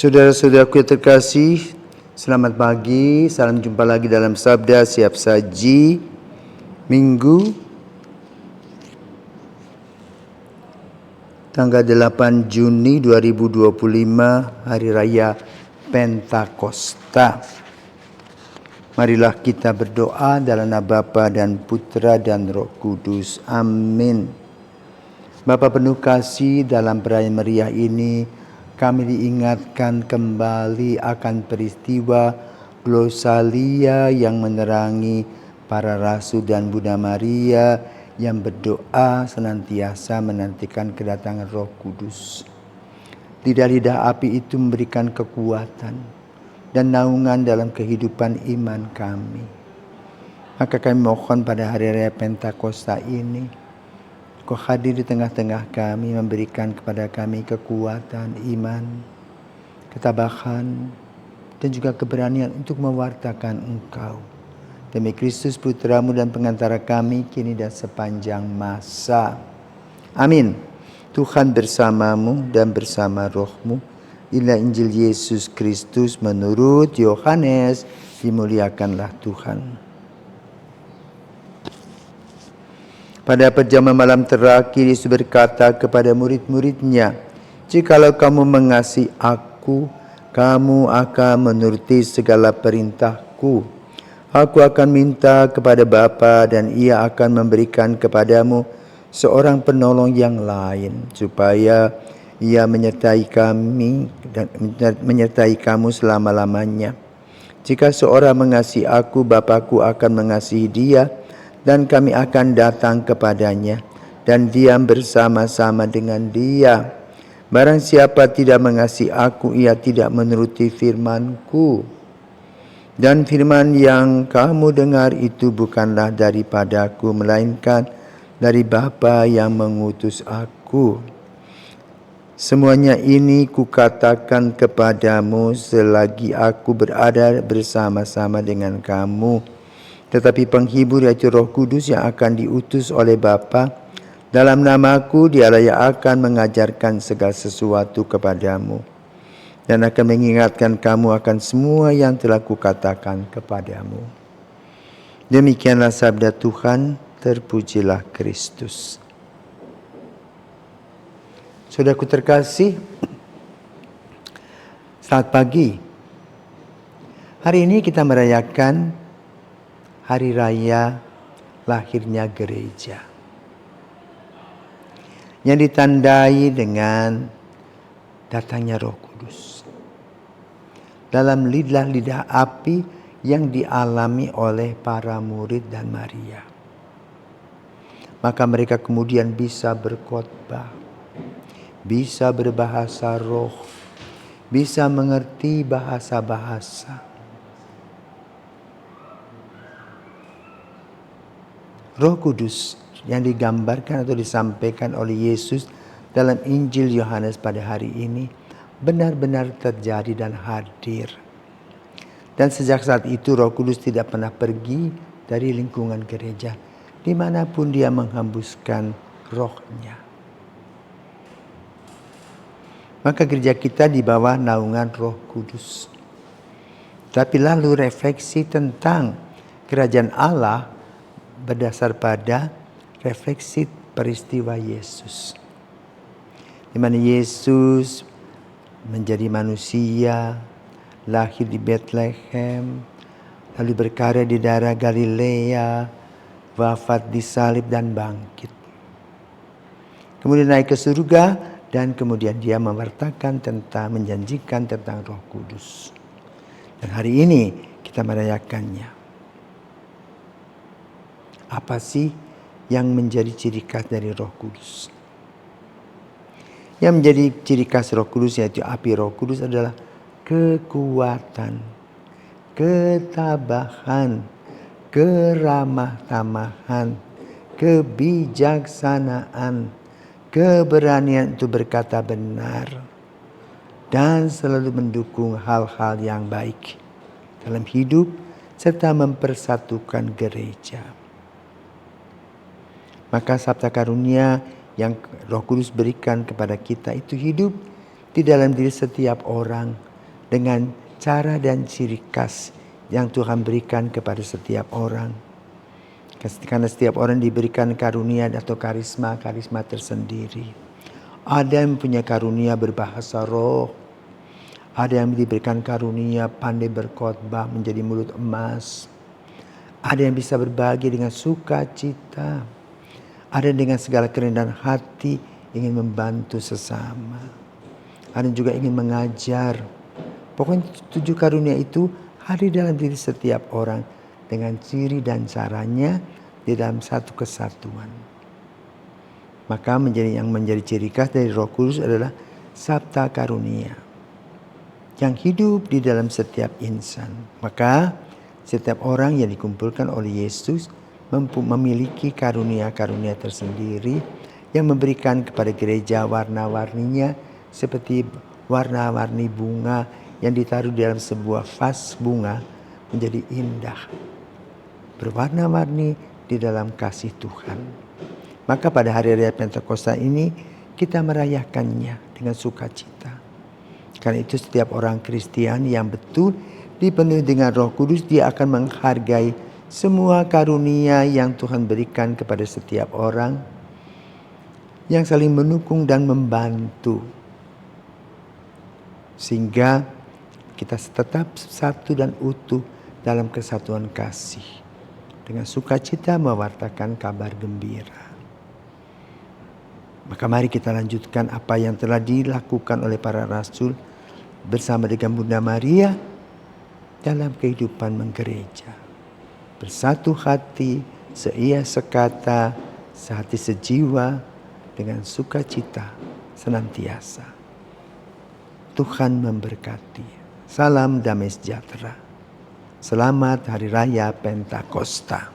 Saudara-saudaraku yang terkasih, selamat pagi, salam jumpa lagi dalam Sabda Siap Saji Minggu tanggal 8 Juni 2025, Hari Raya Pentakosta. Marilah kita berdoa dalam nama Bapa dan Putra dan Roh Kudus. Amin. Bapa penuh kasih, dalam perayaan meriah ini kami diingatkan kembali akan peristiwa glosalia yang menerangi para rasul dan Bunda Maria yang berdoa senantiasa menantikan kedatangan Roh Kudus. Lidah-lidah api itu memberikan kekuatan dan naungan dalam kehidupan iman kami. Maka kami mohon pada hari raya Pentakosta ini, Kau hadir di tengah-tengah kami, memberikan kepada kami kekuatan, iman, ketabahan, dan juga keberanian untuk mewartakan Engkau. Demi Kristus Putramu dan pengantara kami, kini dan sepanjang masa. Amin. Tuhan bersamamu dan bersama rohmu. Inilah Injil Yesus Kristus menurut Yohanes. Dimuliakanlah Tuhan. Pada perjamuan malam terakhir, Yesus berkata kepada murid-muridnya, "Jikalau kamu mengasihi aku, kamu akan menuruti segala perintahku. Aku akan minta kepada Bapa dan Ia akan memberikan kepadamu seorang penolong yang lain, supaya Ia menyertai kami dan menyertai kamu selama-lamanya. Jika seorang mengasihi aku, Bapa-Ku akan mengasihi dia, dan kami akan datang kepadanya dan diam bersama-sama dengan dia. Barang siapa tidak mengasihi aku, ia tidak menuruti firman-Ku. Dan firman yang kamu dengar itu bukanlah daripadaku, melainkan dari Bapa yang mengutus aku. Semuanya ini kukatakan kepadamu selagi aku berada bersama-sama dengan kamu. Tetapi penghibur yaitu Roh Kudus yang akan diutus oleh Bapa dalam namaku, dialah yang akan mengajarkan segala sesuatu kepadamu dan akan mengingatkan kamu akan semua yang telah kukatakan kepadamu." Demikianlah sabda Tuhan, terpujilah Kristus. Saudaraku terkasih, selamat pagi. Hari ini kita merayakan Hari Raya lahirnya gereja, yang ditandai dengan datangnya Roh Kudus dalam lidah-lidah api yang dialami oleh para murid dan Maria. Maka mereka kemudian bisa berkhotbah, bisa berbahasa roh, bisa mengerti bahasa-bahasa. Roh Kudus yang digambarkan atau disampaikan oleh Yesus dalam Injil Yohanes pada hari ini benar-benar terjadi dan hadir. Dan sejak saat itu Roh Kudus tidak pernah pergi dari lingkungan gereja, dimanapun dia menghembuskan rohnya. Maka gereja kita di bawah naungan Roh Kudus. Tapi lalu refleksi tentang kerajaan Allah berdasar pada refleksi peristiwa Yesus, di mana Yesus menjadi manusia, lahir di Bethlehem, lalu berkarya di daerah Galilea, wafat disalib dan bangkit. Kemudian naik ke surga dan kemudian dia menjanjikan tentang Roh Kudus. Dan hari ini kita merayakannya. Apa sih yang menjadi ciri khas dari Roh Kudus? Yang menjadi ciri khas Roh Kudus yaitu api Roh Kudus adalah kekuatan, ketabahan, keramah tamahan, kebijaksanaan, keberanian untuk berkata benar, dan selalu mendukung hal-hal yang baik dalam hidup serta mempersatukan gereja. Maka sabda karunia yang Roh Kudus berikan kepada kita itu hidup di dalam diri setiap orang dengan cara dan ciri khas yang Tuhan berikan kepada setiap orang. Karena setiap orang diberikan karunia atau karisma tersendiri. Ada yang punya karunia berbahasa roh. Ada yang diberikan karunia pandai berkhotbah menjadi mulut emas. Ada yang bisa berbagi dengan sukacita. Ada yang dengan segala kerendahan hati ingin membantu sesama. Ada yang juga ingin mengajar. Pokoknya 7 karunia itu hadir dalam diri setiap orang dengan ciri dan caranya di dalam satu kesatuan. Maka yang menjadi ciri khas dari Roh Kudus adalah sabta karunia yang hidup di dalam setiap insan. Maka setiap orang yang dikumpulkan oleh Yesus memiliki karunia-karunia tersendiri yang memberikan kepada gereja warna-warninya seperti warna-warni bunga yang ditaruh di dalam sebuah vas bunga menjadi indah, berwarna-warni di dalam kasih Tuhan. Maka pada hari raya Pentakosta ini kita merayakannya dengan sukacita. Karena itu setiap orang Kristen yang betul dipenuhi dengan Roh Kudus, dia akan menghargai semua karunia yang Tuhan berikan kepada setiap orang, yang saling mendukung dan membantu. Sehingga kita tetap satu dan utuh dalam kesatuan kasih. Dengan sukacita mewartakan kabar gembira. Maka mari kita lanjutkan apa yang telah dilakukan oleh para rasul bersama dengan Bunda Maria dalam kehidupan menggereja. Bersatu hati, seia sekata, sehati sejiwa, dengan sukacita senantiasa. Tuhan memberkati. Salam damai sejahtera. Selamat Hari Raya Pentakosta.